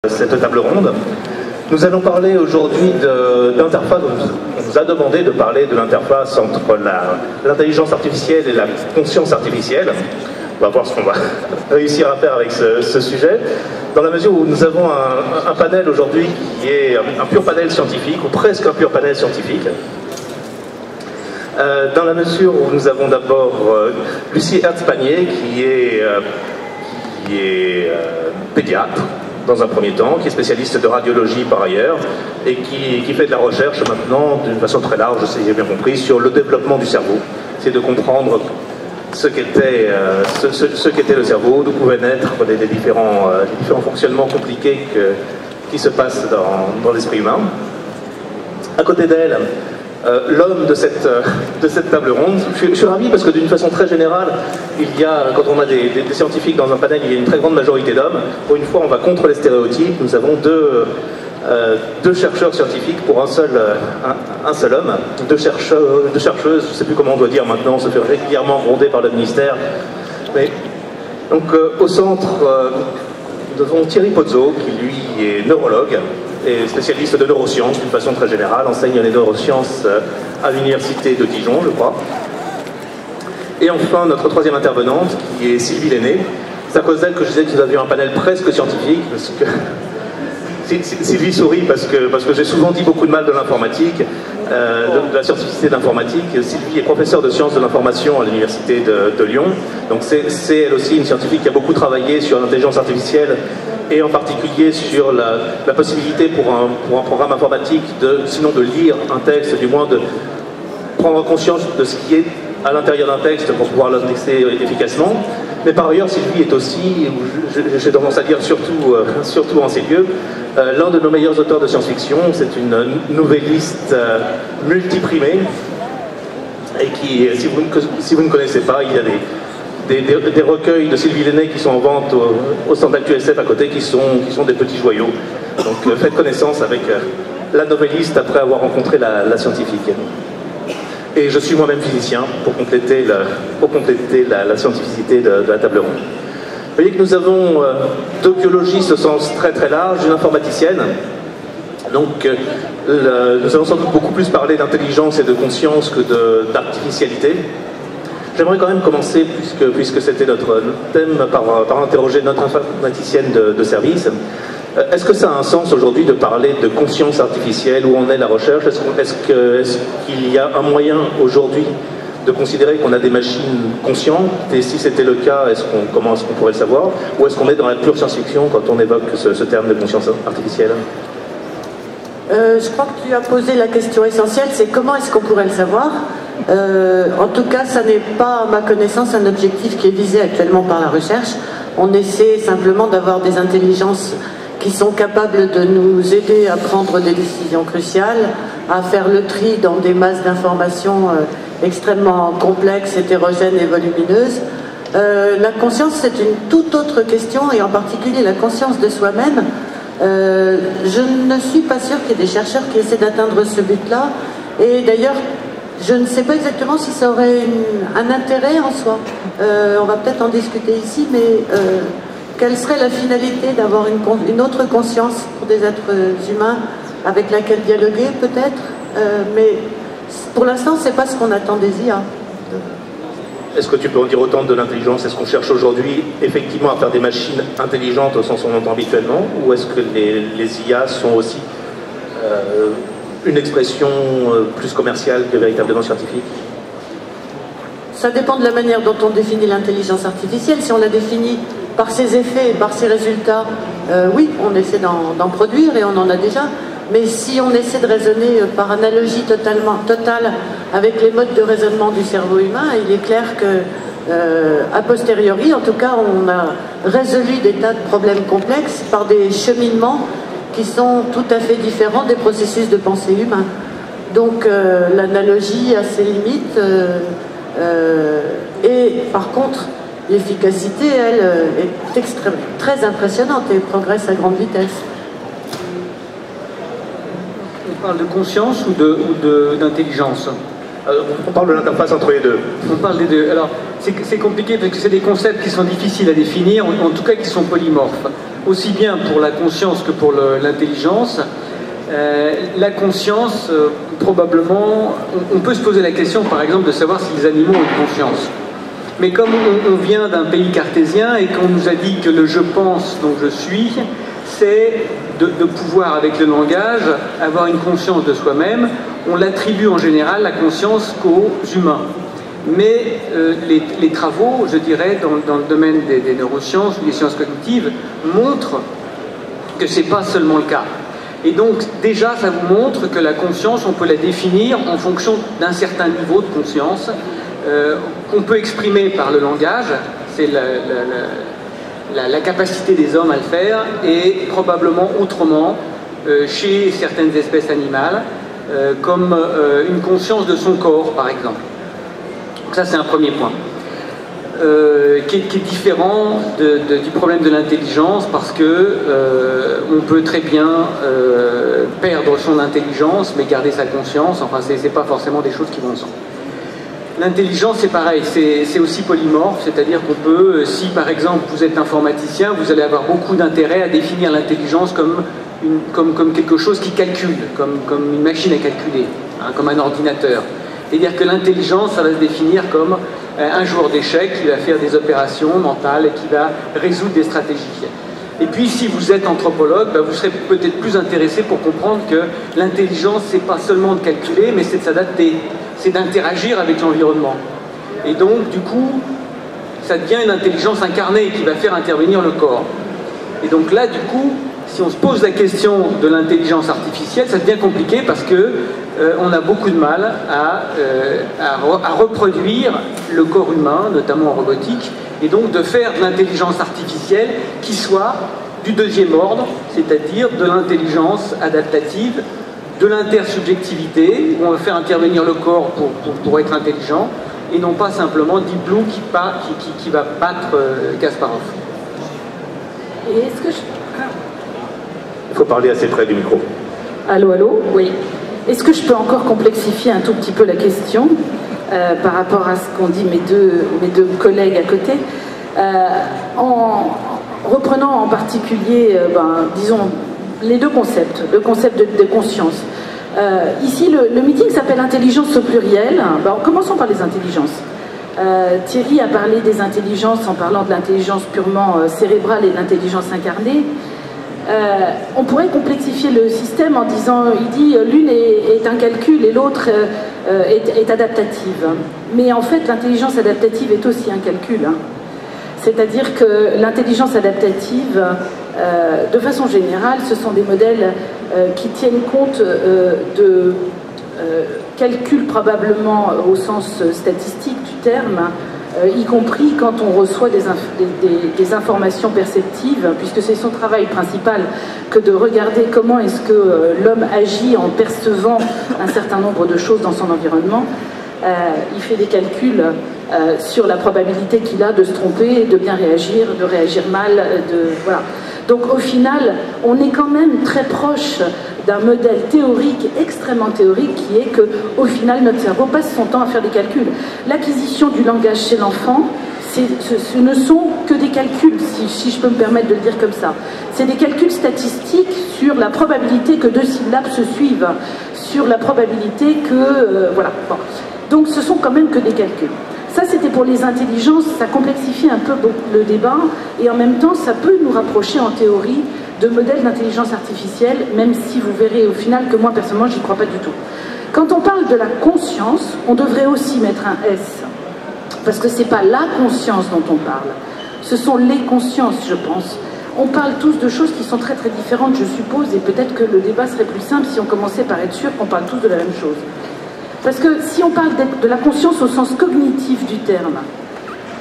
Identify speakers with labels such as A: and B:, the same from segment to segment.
A: cette table ronde. Nous allons parler aujourd'hui d'interface. On nous a demandé de parler de l'interface entre l'intelligence artificielle et la conscience artificielle. On va voir ce qu'on va réussir à faire avec ce sujet. Dans la mesure où nous avons un panel aujourd'hui qui est un pur panel scientifique, ou presque un pur panel scientifique. Dans la mesure où nous avons d'abord Lucie Hertz-Panier, qui est pédiatre, dans un premier temps, qui est spécialiste de radiologie par ailleurs, et qui fait de la recherche maintenant, d'une façon très large, si j'ai bien compris, sur le développement du cerveau. C'est de comprendre ce qu'était le cerveau, d'où pouvaient naître les différents fonctionnements compliqués qui se passent dans l'esprit humain. À côté d'elle, l'homme de cette table ronde. Je suis ravi parce que d'une façon très générale, quand on a des scientifiques dans un panel, il y a une très grande majorité d'hommes. Pour une fois, on va contre les stéréotypes. Nous avons deux chercheurs scientifiques pour un seul homme. Deux chercheuses, je ne sais plus comment on doit dire maintenant, on se fait régulièrement gronder par le ministère. Donc au centre, nous avons Thierry Pozzo, qui lui est neurologue et spécialiste de neurosciences d'une façon très générale, enseigne les neurosciences à l'université de Dijon, je crois. Et enfin, notre troisième intervenante, qui est Sylvie Lenné. C'est à cause d'elle que je disais que nous avions un panel presque scientifique, parce que Sylvie sourit parce que j'ai souvent dit beaucoup de mal de l'informatique, de la scientificité de l'informatique. Sylvie est professeure de sciences de l'information à l'université de Lyon, donc c'est elle aussi une scientifique qui a beaucoup travaillé sur l'intelligence artificielle et en particulier sur la possibilité pour un programme informatique sinon de lire un texte, du moins de prendre conscience de ce qui est à l'intérieur d'un texte pour pouvoir l'indexer efficacement. Mais par ailleurs, Sylvie est aussi, j'ai tendance à dire surtout en ces lieux, l'un de nos meilleurs auteurs de science-fiction. C'est une nouvelliste multiprimée et qui, si vous ne connaissez pas, il y a des recueils de Sylvie Lenné qui sont en vente au centre d'actu SF à côté, qui sont des petits joyaux. Donc faites connaissance avec la novelliste après avoir rencontré la scientifique. Et je suis moi-même physicien pour compléter la scientificité de la table ronde. Vous voyez que nous avons deux biologistes au sens très très large, une informaticienne. Donc nous allons sans doute beaucoup plus parler d'intelligence et de conscience que d'artificialité. J'aimerais quand même commencer, puisque c'était notre thème, par interroger notre informaticienne de service. Est-ce que ça a un sens aujourd'hui de parler de conscience artificielle? Où en est la recherche? Est-ce qu'il y a un moyen aujourd'hui de considérer qu'on a des machines conscientes? Et si c'était le cas, comment est-ce qu'on pourrait le savoir? Ou est-ce qu'on est dans la pure science-fiction quand on évoque ce terme de conscience artificielle?
B: Je crois que tu as posé la question essentielle, c'est comment est-ce qu'on pourrait le savoir? En tout cas, ça n'est pas, à ma connaissance, un objectif qui est visé actuellement par la recherche. On essaie simplement d'avoir des intelligences qui sont capables de nous aider à prendre des décisions cruciales, à faire le tri dans des masses d'informations extrêmement complexes, hétérogènes et volumineuses. La conscience, c'est une toute autre question, et en particulier la conscience de soi-même. Je ne suis pas sûre qu'il y ait des chercheurs qui essaient d'atteindre ce but-là, et d'ailleurs, je ne sais pas exactement si ça aurait un intérêt en soi. On va peut-être en discuter ici, mais quelle serait la finalité d'avoir une autre conscience pour des êtres humains avec laquelle dialoguer, peut-être, mais pour l'instant, c'est pas ce qu'on attend des IA.
A: Est-ce que tu peux en dire autant de l'intelligence? Est-ce qu'on cherche aujourd'hui effectivement à faire des machines intelligentes au sens où on entend habituellement, ou est-ce que les IA sont aussi une expression plus commerciale que véritablement scientifique?
B: Ça dépend de la manière dont on définit l'intelligence artificielle. Si on la définit par ses effets et par ses résultats, oui, on essaie d'en produire et on en a déjà. Mais si on essaie de raisonner par analogie totale avec les modes de raisonnement du cerveau humain, il est clair que, a posteriori, en tout cas, on a résolu des tas de problèmes complexes par des cheminements qui sont tout à fait différents des processus de pensée humains. Donc l'analogie a ses limites, et par contre, l'efficacité, elle, est très impressionnante et progresse à grande vitesse.
C: On parle de conscience ou d'intelligence?
A: On parle de l'interface entre les deux.
C: On parle des deux. Alors, c'est compliqué parce que c'est des concepts qui sont difficiles à définir, en tout cas qui sont polymorphes. Aussi bien pour la conscience que pour l'intelligence. La conscience, probablement, on peut se poser la question, par exemple, de savoir si les animaux ont une conscience. Mais comme on vient d'un pays cartésien et qu'on nous a dit que le « je pense » donc « je suis », c'est de pouvoir, avec le langage, avoir une conscience de soi-même. On l'attribue en général, la conscience, qu'aux humains. Mais les travaux, je dirais, dans le domaine des neurosciences ou des sciences cognitives, montrent que ce n'est pas seulement le cas. Et donc, déjà, ça vous montre que la conscience, on peut la définir en fonction d'un certain niveau de conscience qu'on peut exprimer par le langage, c'est la capacité des hommes à le faire, et probablement autrement chez certaines espèces animales, comme une conscience de son corps, par exemple. Donc ça, c'est un premier point. Qui est différent du problème de l'intelligence, parce que on peut très bien perdre son intelligence mais garder sa conscience. Enfin, c'est pas forcément des choses qui vont ensemble. L'intelligence, c'est pareil, c'est aussi polymorphe, c'est-à-dire qu'on peut, si par exemple vous êtes informaticien, vous allez avoir beaucoup d'intérêt à définir l'intelligence comme quelque chose qui calcule, comme une machine à calculer, hein, comme un ordinateur. C'est-à-dire que l'intelligence, ça va se définir comme un joueur d'échecs qui va faire des opérations mentales et qui va résoudre des stratégies. Et puis, si vous êtes anthropologue, vous serez peut-être plus intéressé pour comprendre que l'intelligence, c'est pas seulement de calculer, mais c'est de s'adapter, c'est d'interagir avec l'environnement. Et donc, du coup, ça devient une intelligence incarnée qui va faire intervenir le corps. Et donc là, du coup, si on se pose la question de l'intelligence artificielle, ça devient compliqué parce que on a beaucoup de mal à reproduire le corps humain, notamment en robotique, et donc de faire de l'intelligence artificielle qui soit du deuxième ordre, c'est-à-dire de l'intelligence adaptative, de l'intersubjectivité, où on va faire intervenir le corps pour être intelligent, et non pas simplement Deep Blue qui va battre Kasparov.
D: Et est-ce que
A: Il faut parler assez près du micro.
D: Allô, allô? Oui. Est-ce que je peux encore complexifier un tout petit peu la question par rapport à ce qu'ont dit mes deux collègues à côté, en reprenant en particulier, disons, les deux concepts, le concept de conscience. Ici, le meeting s'appelle intelligence au pluriel. Commençons par les intelligences. Thierry a parlé des intelligences en parlant de l'intelligence purement cérébrale et de l'intelligence incarnée. On pourrait complexifier le système en disant, il dit l'une est un calcul et l'autre est adaptative. Mais en fait, l'intelligence adaptative est aussi un calcul. Hein. C'est-à-dire que l'intelligence adaptative, de façon générale, ce sont des modèles qui tiennent compte de calculs probablement au sens statistique du terme, y compris quand on reçoit des informations perceptives, puisque c'est son travail principal que de regarder comment est-ce que l'homme agit en percevant un certain nombre de choses dans son environnement. Il fait des calculs sur la probabilité qu'il a de se tromper, de bien réagir, de réagir mal, voilà. Donc au final, on est quand même très proche d'un modèle théorique, extrêmement théorique, qui est qu'au final, notre cerveau passe son temps à faire des calculs. L'acquisition du langage chez l'enfant, ce ne sont que des calculs, si je peux me permettre de le dire comme ça. C'est des calculs statistiques sur la probabilité que deux syllabes se suivent, sur la probabilité que... voilà. Bon. Donc ce sont quand même que des calculs. Ça, c'était pour les intelligences, ça complexifie un peu le débat, et en même temps, ça peut nous rapprocher en théorie de modèles d'intelligence artificielle, même si vous verrez au final que moi, personnellement, j'y crois pas du tout. Quand on parle de la conscience, on devrait aussi mettre un S, parce que c'est pas la conscience dont on parle, ce sont les consciences, je pense. On parle tous de choses qui sont très très différentes, je suppose, et peut-être que le débat serait plus simple si on commençait par être sûr qu'on parle tous de la même chose. Parce que si on parle de la conscience au sens cognitif du terme,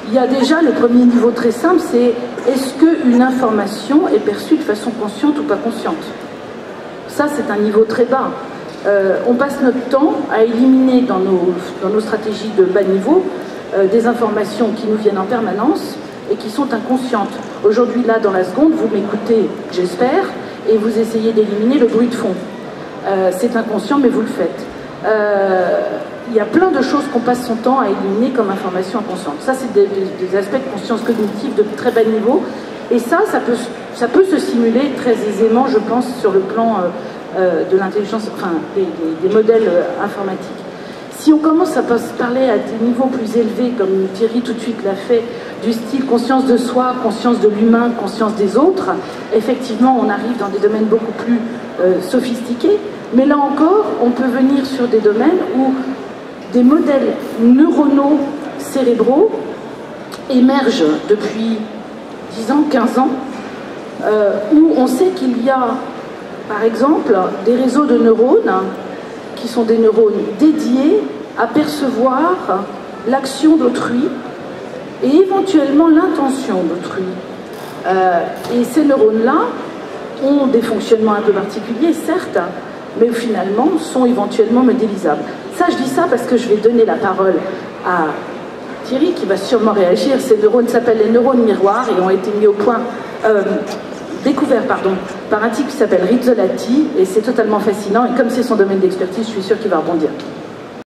D: il y a déjà le premier niveau très simple, c'est est-ce qu'une information est perçue de façon consciente ou pas consciente? Ça, c'est un niveau très bas. On passe notre temps à éliminer dans nos stratégies de bas niveau des informations qui nous viennent en permanence et qui sont inconscientes. Aujourd'hui, là, dans la seconde, vous m'écoutez, j'espère, et vous essayez d'éliminer le bruit de fond. C'est inconscient, mais vous le faites. il y a plein de choses qu'on passe son temps à éliminer comme information inconsciente. Ça, c'est des aspects de conscience cognitive de très bas niveau. Et ça peut se simuler très aisément, je pense, sur le plan de l'intelligence, enfin, des modèles informatiques. Si on commence à parler à des niveaux plus élevés, comme Thierry tout de suite l'a fait, du style conscience de soi, conscience de l'humain, conscience des autres, effectivement, on arrive dans des domaines beaucoup plus sophistiqués. Mais là encore, on peut venir sur des domaines où des modèles neuronaux cérébraux émergent depuis 10 ans, 15 ans, où on sait qu'il y a, par exemple, des réseaux de neurones qui sont des neurones dédiés à percevoir l'action d'autrui et éventuellement l'intention d'autrui. Et ces neurones-là ont des fonctionnements un peu particuliers, certes, mais finalement sont éventuellement modélisables. Ça, je dis ça parce que je vais donner la parole à Thierry qui va sûrement réagir. Ces neurones s'appellent les neurones miroirs et ont été mis au point, découverts par un type qui s'appelle Rizzolatti, et c'est totalement fascinant, et comme c'est son domaine d'expertise, je suis sûre qu'il va rebondir.